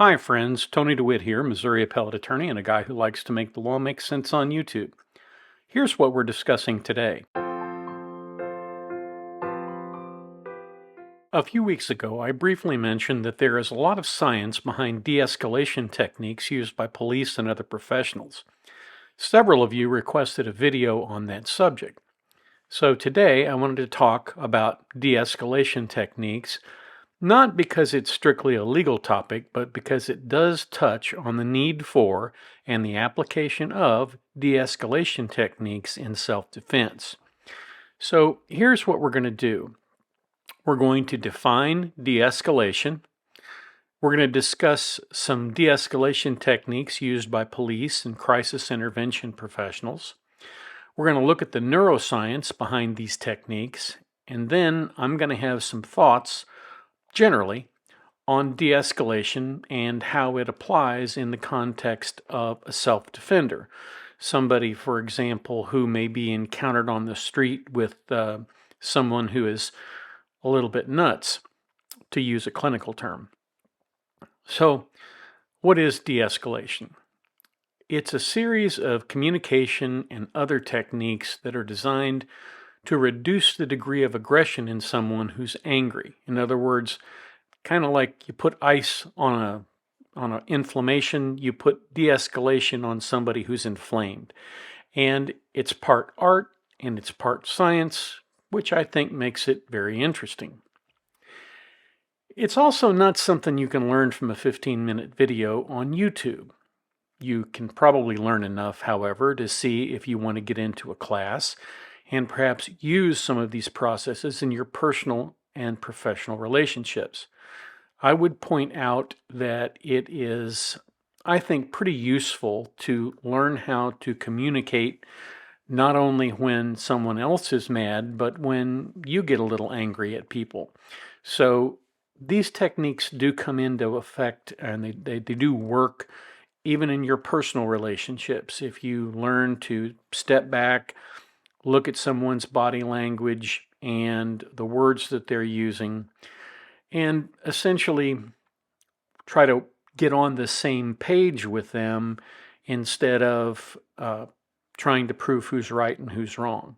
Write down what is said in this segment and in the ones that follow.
Hi, friends. Tony DeWitt here, Missouri appellate attorney and a guy who likes to make the law make sense on YouTube. Here's what we're discussing today. A few weeks ago, I briefly mentioned that there is a lot of science behind de-escalation techniques used by police and other professionals. Several of you requested a video on that subject. So today, I wanted to talk about de-escalation techniques, not because it's strictly a legal topic, but because it does touch on the need for and the application of de-escalation techniques in self-defense. So here's what we're going to do. We're going to define de-escalation. We're going to discuss some de-escalation techniques used by police and crisis intervention professionals. We're going to look at the neuroscience behind these techniques, and then I'm going to have some thoughts generally on de-escalation and how it applies in the context of a self-defender. Somebody, for example, who may be encountered on the street with someone who is a little bit nuts, to use a clinical term. So, what is de-escalation? It's a series of communication and other techniques that are designed to reduce the degree of aggression in someone who's angry. In other words, kind of like you put ice on an inflammation, you put de-escalation on somebody who's inflamed. And it's part art and it's part science, which I think makes it very interesting. It's also not something you can learn from a 15-minute video on YouTube. You can probably learn enough, however, to see if you want to get into a class and perhaps use some of these processes in your personal and professional relationships. I would point out that it is, I think, pretty useful to learn how to communicate not only when someone else is mad, but when you get a little angry at people. So these techniques do come into effect, and they do work even in your personal relationships. If you learn to step back, look at someone's body language and the words that they're using, and essentially try to get on the same page with them instead of trying to prove who's right and who's wrong.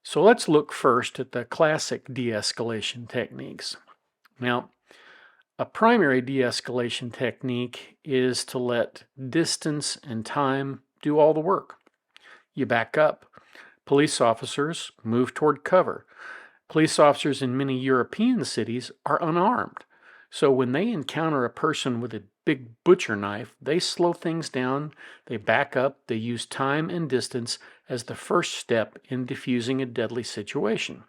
So let's look first at the classic de-escalation techniques. Now, a primary de-escalation technique is to let distance and time do all the work. You back up. Police officers move toward cover. Police officers in many European cities are unarmed. So when they encounter a person with a big butcher knife, they slow things down, they back up, they use time and distance as the first step in diffusing a deadly situation.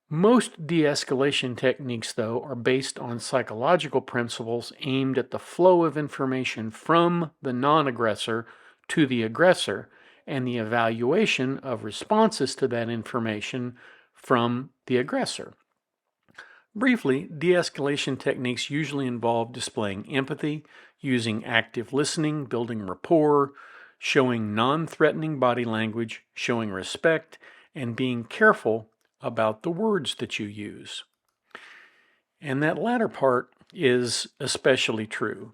Most de-escalation techniques, though, are based on psychological principles aimed at the flow of information from the non-aggressor to the aggressor and the evaluation of responses to that information from the aggressor. Briefly, de-escalation techniques usually involve displaying empathy, using active listening, building rapport, showing non-threatening body language, showing respect, and being careful about the words that you use. And that latter part is especially true.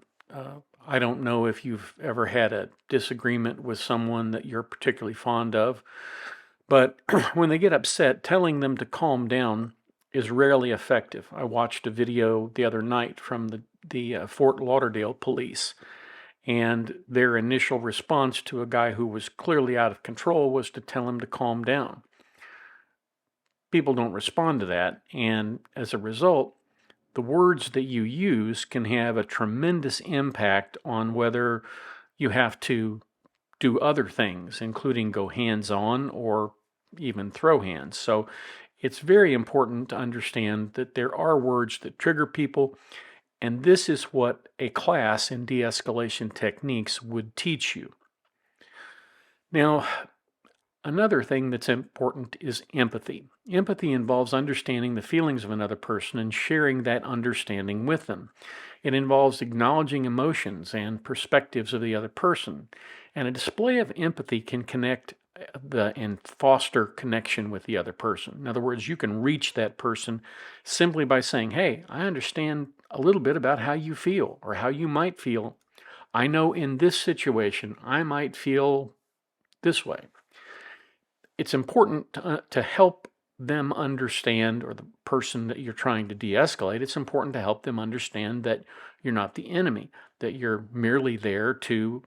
I don't know if you've ever had a disagreement with someone that you're particularly fond of, but when they get upset, telling them to calm down is rarely effective. I watched a video the other night from the Fort Lauderdale police, and their initial response to a guy who was clearly out of control was to tell him to calm down. People don't respond to that, and as a result, the words that you use can have a tremendous impact on whether you have to do other things, including go hands-on or even throw hands. So it's very important to understand that there are words that trigger people, and this is what a class in de-escalation techniques would teach you. Now, another thing that's important is empathy. Empathy involves understanding the feelings of another person and sharing that understanding with them. It involves acknowledging emotions and perspectives of the other person. And a display of empathy can connect and foster connection with the other person. In other words, you can reach that person simply by saying, hey, I understand a little bit about how you feel or how you might feel. I know in this situation, I might feel this way. It's important to help them understand, or the person that you're trying to de-escalate, it's important to help them understand that you're not the enemy, that you're merely there to,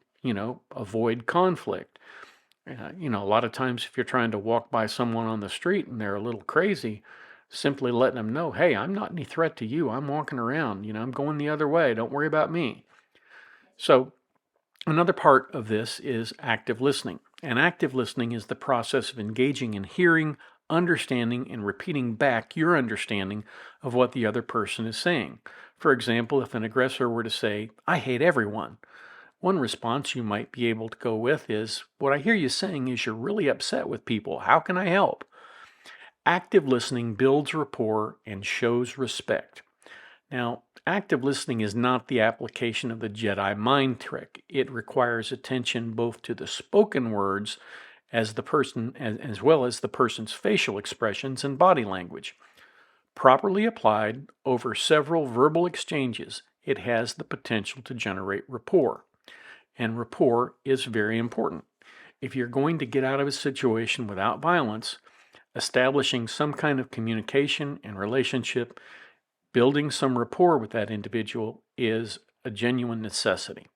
avoid conflict. A lot of times if you're trying to walk by someone on the street and they're a little crazy, simply letting them know, hey, I'm not any threat to you. I'm walking around, I'm going the other way. Don't worry about me. So another part of this is active listening. And active listening is the process of engaging in hearing, understanding, and repeating back your understanding of what the other person is saying. For example, if an aggressor were to say, I hate everyone, one response you might be able to go with is, what I hear you saying is you're really upset with people. How can I help? Active listening builds rapport and shows respect. Now, active listening is not the application of the Jedi mind trick. It requires attention both to the spoken words as well as the person's facial expressions and body language. Properly applied over several verbal exchanges, it has the potential to generate rapport. And rapport is very important. If you're going to get out of a situation without violence, establishing some kind of communication and relationship, building some rapport with that individual is a genuine necessity.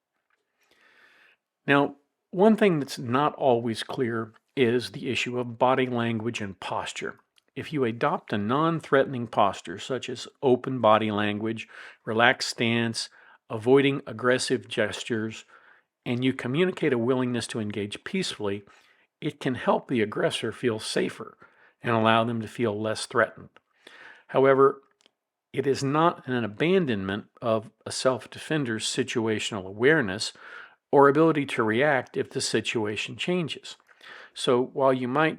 Now, one thing that's not always clear is the issue of body language and posture. If you adopt a non-threatening posture, such as open body language, relaxed stance, avoiding aggressive gestures, and you communicate a willingness to engage peacefully, it can help the aggressor feel safer and allow them to feel less threatened. However, it is not an abandonment of a self-defender's situational awareness or ability to react if the situation changes. So while you might,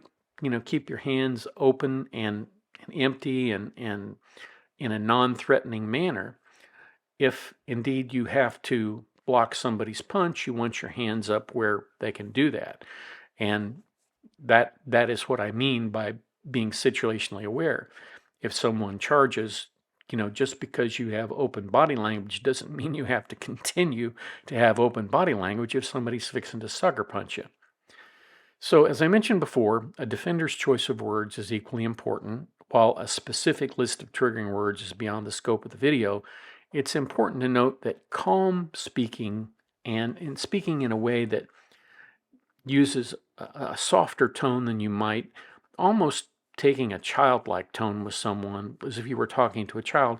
keep your hands open and empty and in a non-threatening manner, if indeed you have to block somebody's punch, you want your hands up where they can do that. And that is what I mean by being situationally aware. If someone charges, just because you have open body language doesn't mean you have to continue to have open body language if somebody's fixing to sucker punch you. So as I mentioned before, a defender's choice of words is equally important. While a specific list of triggering words is beyond the scope of the video, it's important to note that calm speaking and in speaking in a way that uses a softer tone than you might, almost taking a childlike tone with someone as if you were talking to a child,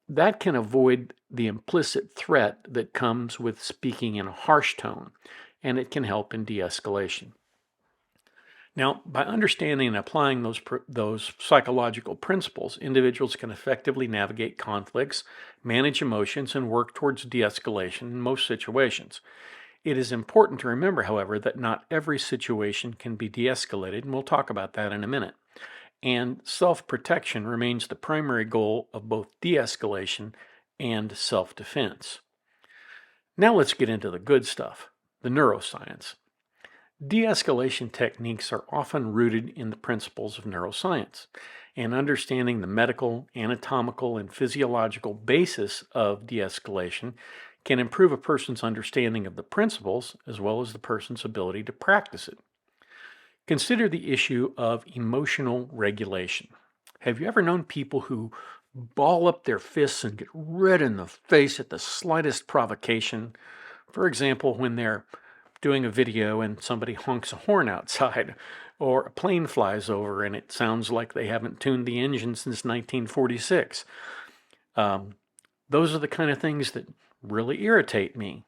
that can avoid the implicit threat that comes with speaking in a harsh tone, and it can help in de-escalation. Now, by understanding and applying those psychological principles, individuals can effectively navigate conflicts, manage emotions, and work towards de-escalation in most situations. It is important to remember, however, that not every situation can be de-escalated, and we'll talk about that in a minute. And self-protection remains the primary goal of both de-escalation and self-defense. Now let's get into the good stuff, the neuroscience. De-escalation techniques are often rooted in the principles of neuroscience, and understanding the medical, anatomical, and physiological basis of de-escalation can improve a person's understanding of the principles as well as the person's ability to practice it. Consider the issue of emotional regulation. Have you ever known people who ball up their fists and get red in the face at the slightest provocation? For example, when they're doing a video and somebody honks a horn outside, or a plane flies over and it sounds like they haven't tuned the engine since 1946. Those are the kind of things that really irritate me.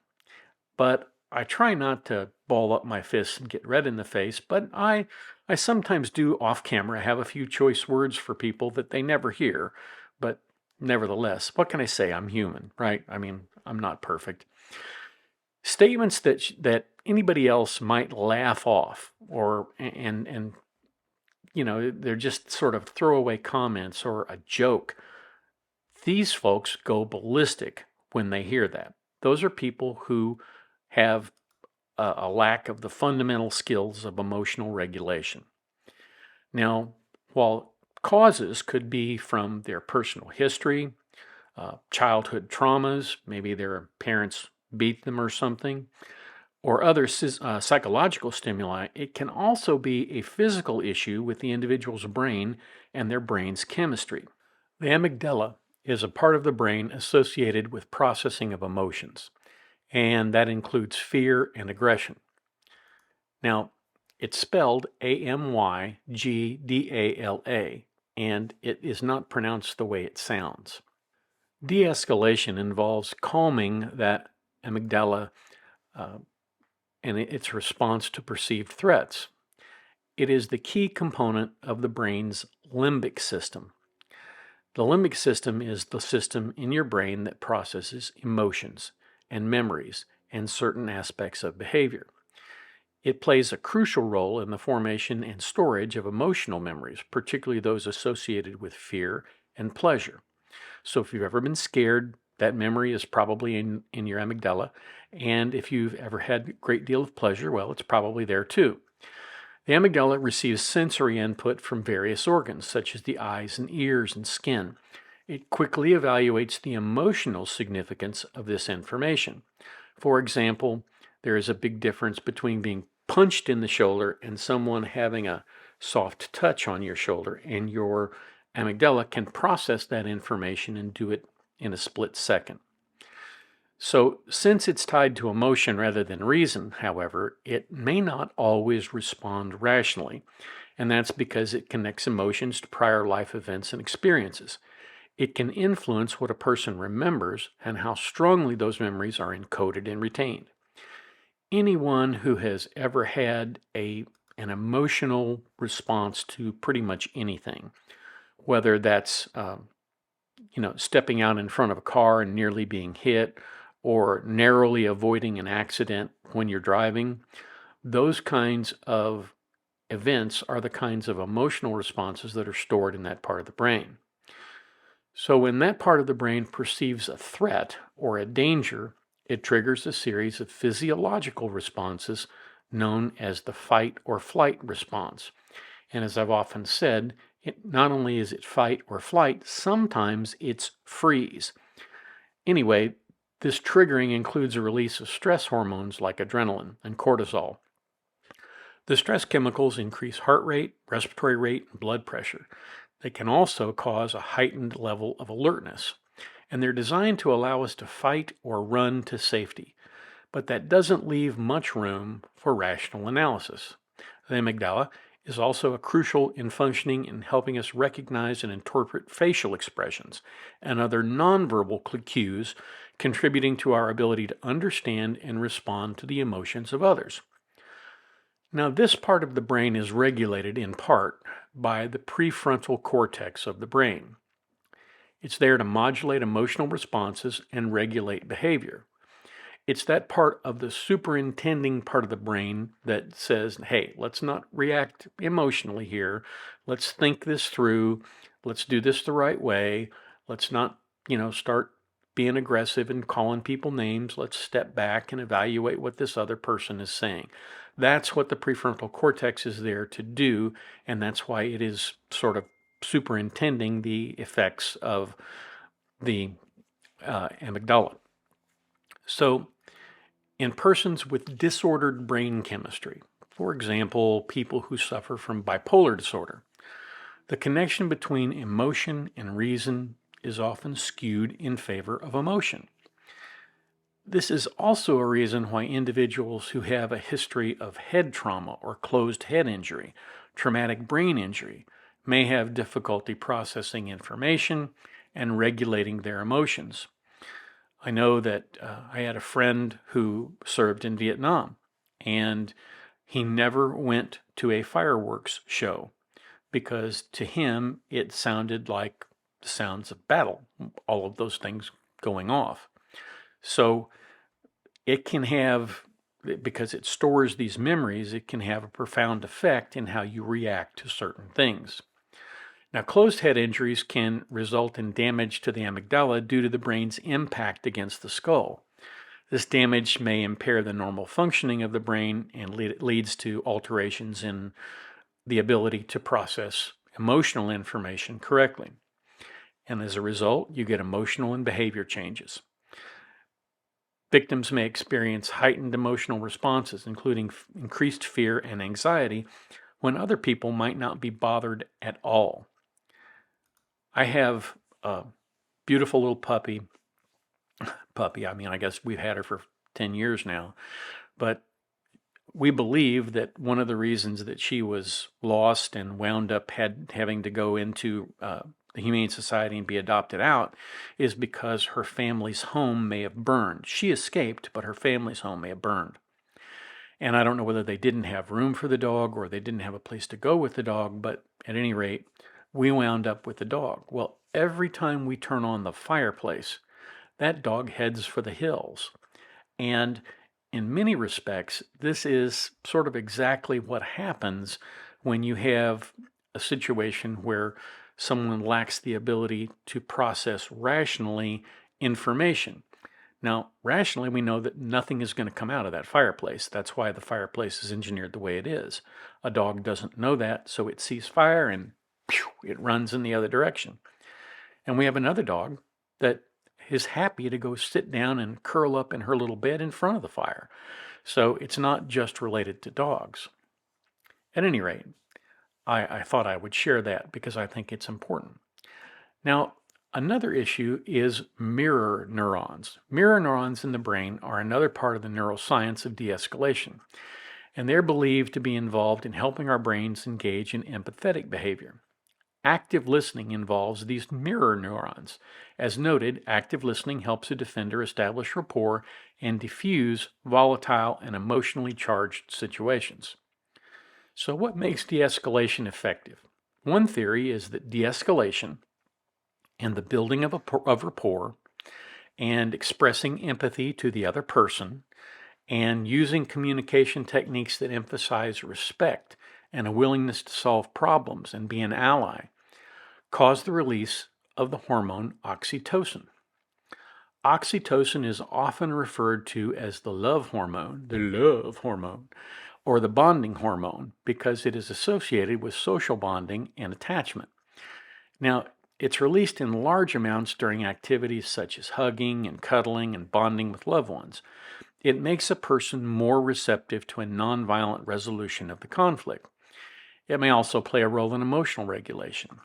But I try not to ball up my fists and get red in the face, but I sometimes do off camera have a few choice words for people that they never hear. But nevertheless, what can I say? I'm human, right? I mean, I'm not perfect. Statements that anybody else might laugh off, or and they're just sort of throwaway comments or a joke. These folks go ballistic when they hear that. Those are people who have a lack of the fundamental skills of emotional regulation. Now, while causes could be from their personal history, childhood traumas, maybe their parents beat them or something, or other psychological stimuli. It can also be a physical issue with the individual's brain and their brain's chemistry. The amygdala is a part of the brain associated with processing of emotions, and that includes fear and aggression. Now, it's spelled Amygdala, and it is not pronounced the way it sounds. De-escalation involves calming that amygdala and its response to perceived threats. It is the key component of the brain's limbic system. The limbic system is the system in your brain that processes emotions and memories and certain aspects of behavior. It plays a crucial role in the formation and storage of emotional memories, particularly those associated with fear and pleasure. So if you've ever been scared, that memory is probably in your amygdala. And if you've ever had a great deal of pleasure, well, it's probably there too. The amygdala receives sensory input from various organs, such as the eyes and ears and skin. It quickly evaluates the emotional significance of this information. For example, there is a big difference between being punched in the shoulder and someone having a soft touch on your shoulder, and your amygdala can process that information and do it in a split second. So, since it's tied to emotion rather than reason, however, it may not always respond rationally, and that's because it connects emotions to prior life events and experiences. It can influence what a person remembers and how strongly those memories are encoded and retained. Anyone who has ever had an emotional response to pretty much anything, whether that's stepping out in front of a car and nearly being hit, or narrowly avoiding an accident when you're driving, those kinds of events are the kinds of emotional responses that are stored in that part of the brain. So when that part of the brain perceives a threat or a danger, it triggers a series of physiological responses known as the fight or flight response. And as I've often said, not only is it fight or flight, sometimes it's freeze. Anyway, this triggering includes a release of stress hormones like adrenaline and cortisol. The stress chemicals increase heart rate, respiratory rate, and blood pressure. They can also cause a heightened level of alertness, and they're designed to allow us to fight or run to safety. But that doesn't leave much room for rational analysis. The amygdala is also crucial in functioning in helping us recognize and interpret facial expressions and other nonverbal cues, contributing to our ability to understand and respond to the emotions of others. Now, this part of the brain is regulated in part by the prefrontal cortex of the brain. It's there to modulate emotional responses and regulate behavior. It's that part of the superintending part of the brain that says, hey, let's not react emotionally here. Let's think this through. Let's do this the right way. Let's not, start being aggressive and calling people names. Let's step back and evaluate what this other person is saying. That's what the prefrontal cortex is there to do, and that's why it is sort of superintending the effects of the amygdala. So, in persons with disordered brain chemistry, for example, people who suffer from bipolar disorder, the connection between emotion and reason is often skewed in favor of emotion. This is also a reason why individuals who have a history of head trauma or closed head injury, traumatic brain injury, may have difficulty processing information and regulating their emotions. I know that I had a friend who served in Vietnam, and he never went to a fireworks show because to him it sounded like the sounds of battle, all of those things going off. So it can have, because it stores these memories, it can have a profound effect in how you react to certain things. Now, closed head injuries can result in damage to the amygdala due to the brain's impact against the skull. This damage may impair the normal functioning of the brain and leads to alterations in the ability to process emotional information correctly. and as a result, you get emotional and behavior changes. Victims may experience heightened emotional responses, including increased fear and anxiety, when other people might not be bothered at all. I have a beautiful little puppy. I mean, I guess we've had her for 10 years now, but we believe that one of the reasons that she was lost and wound up having to go into the Humane Society and be adopted out is because her family's home may have burned. She escaped, but her family's home may have burned. And I don't know whether they didn't have room for the dog or they didn't have a place to go with the dog, but at any rate, we wound up with the dog. Well, every time we turn on the fireplace, that dog heads for the hills. And in many respects, this is sort of exactly what happens when you have a situation where someone lacks the ability to process rationally information. Now, rationally, we know that nothing is going to come out of that fireplace. That's why the fireplace is engineered the way it is. A dog doesn't know that, so it sees fire and it runs in the other direction. And we have another dog that is happy to go sit down and curl up in her little bed in front of the fire. So it's not just related to dogs. At any rate, I thought I would share that because I think it's important. Now, another issue is mirror neurons. Mirror neurons in the brain are another part of the neuroscience of de-escalation, and they're believed to be involved in helping our brains engage in empathetic behavior. Active listening involves these mirror neurons. As noted, active listening helps a defender establish rapport and diffuse volatile and emotionally charged situations. So what makes de-escalation effective? One theory is that de-escalation and the building of rapport and expressing empathy to the other person and using communication techniques that emphasize respect and a willingness to solve problems and be an ally cause the release of the hormone oxytocin. Oxytocin is often referred to as the love hormone, or the bonding hormone because it is associated with social bonding and attachment. Now, it's released in large amounts during activities such as hugging and cuddling and bonding with loved ones. It makes a person more receptive to a nonviolent resolution of the conflict. It may also play a role in emotional regulation,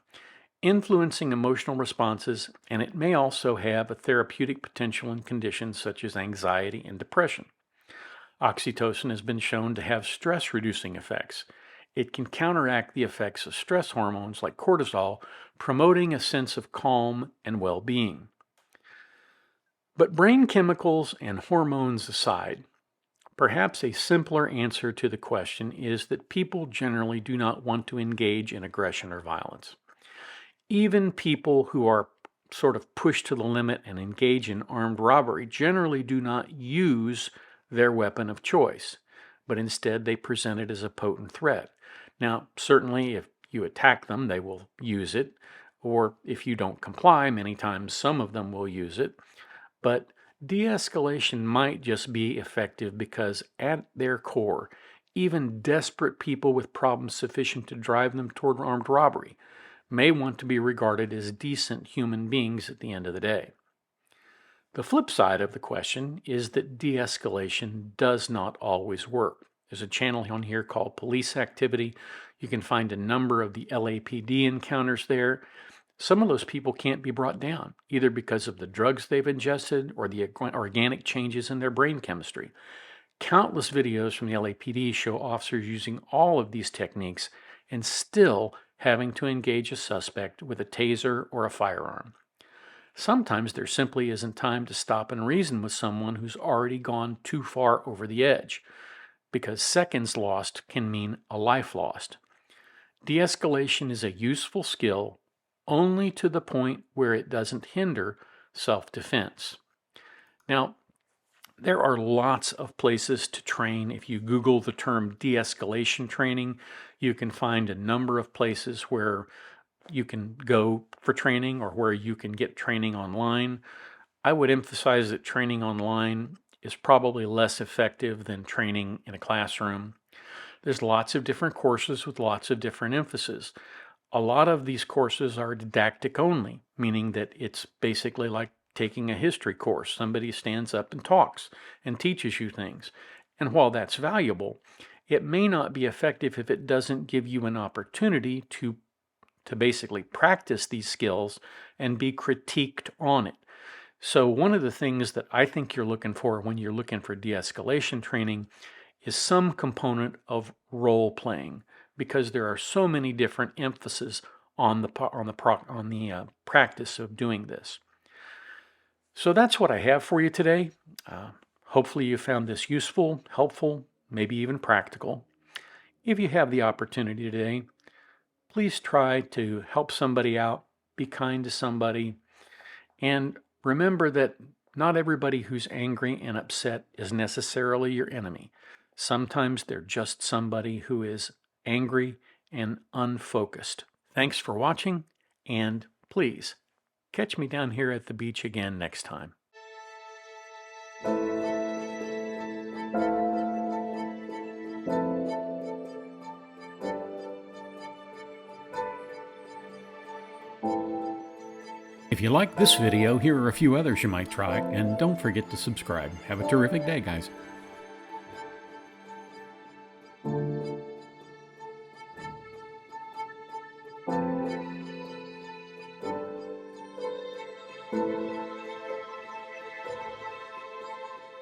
influencing emotional responses, and it may also have a therapeutic potential in conditions such as anxiety and depression. Oxytocin has been shown to have stress-reducing effects. It can counteract the effects of stress hormones like cortisol, promoting a sense of calm and well-being. But brain chemicals and hormones aside, perhaps a simpler answer to the question is that people generally do not want to engage in aggression or violence. Even people who are sort of pushed to the limit and engage in armed robbery generally do not use their weapon of choice, but instead they present it as a potent threat. Now, certainly if you attack them, they will use it, or if you don't comply, many times some of them will use it, but de-escalation might just be effective because at their core, even desperate people with problems sufficient to drive them toward armed robbery may want to be regarded as decent human beings at the end of the day. The flip side of the question is that de-escalation does not always work. There's a channel on here called Police Activity. You can find a number of the LAPD encounters there. Some of those people can't be brought down, either because of the drugs they've ingested or the organic changes in their brain chemistry. Countless videos from the LAPD show officers using all of these techniques and still having to engage a suspect with a taser or a firearm. Sometimes there simply isn't time to stop and reason with someone who's already gone too far over the edge, because seconds lost can mean a life lost. De-escalation is a useful skill only to the point where it doesn't hinder self-defense. Now, there are lots of places to train. If you Google the term de-escalation training, you can find a number of places where you can go for training or where you can get training online. I would emphasize that training online is probably less effective than training in a classroom. There's lots of different courses with lots of different emphasis. A lot of these courses are didactic only, meaning that it's basically like taking a history course. Somebody stands up and talks and teaches you things. And while that's valuable, it may not be effective if it doesn't give you an opportunity to basically practice these skills and be critiqued on it. So one of the things that I think you're looking for when you're looking for de-escalation training is some component of role playing, because there are so many different emphases on the practice of doing this. So that's what I have for you today. Hopefully you found this useful, helpful, maybe even practical. If you have the opportunity today, please try to help somebody out, be kind to somebody, and remember that not everybody who's angry and upset is necessarily your enemy. Sometimes they're just somebody who is angry and unfocused. Thanks for watching, and please catch me down here at the beach again next time. If you like this video, here are a few others you might try, and don't forget to subscribe. Have a terrific day, guys.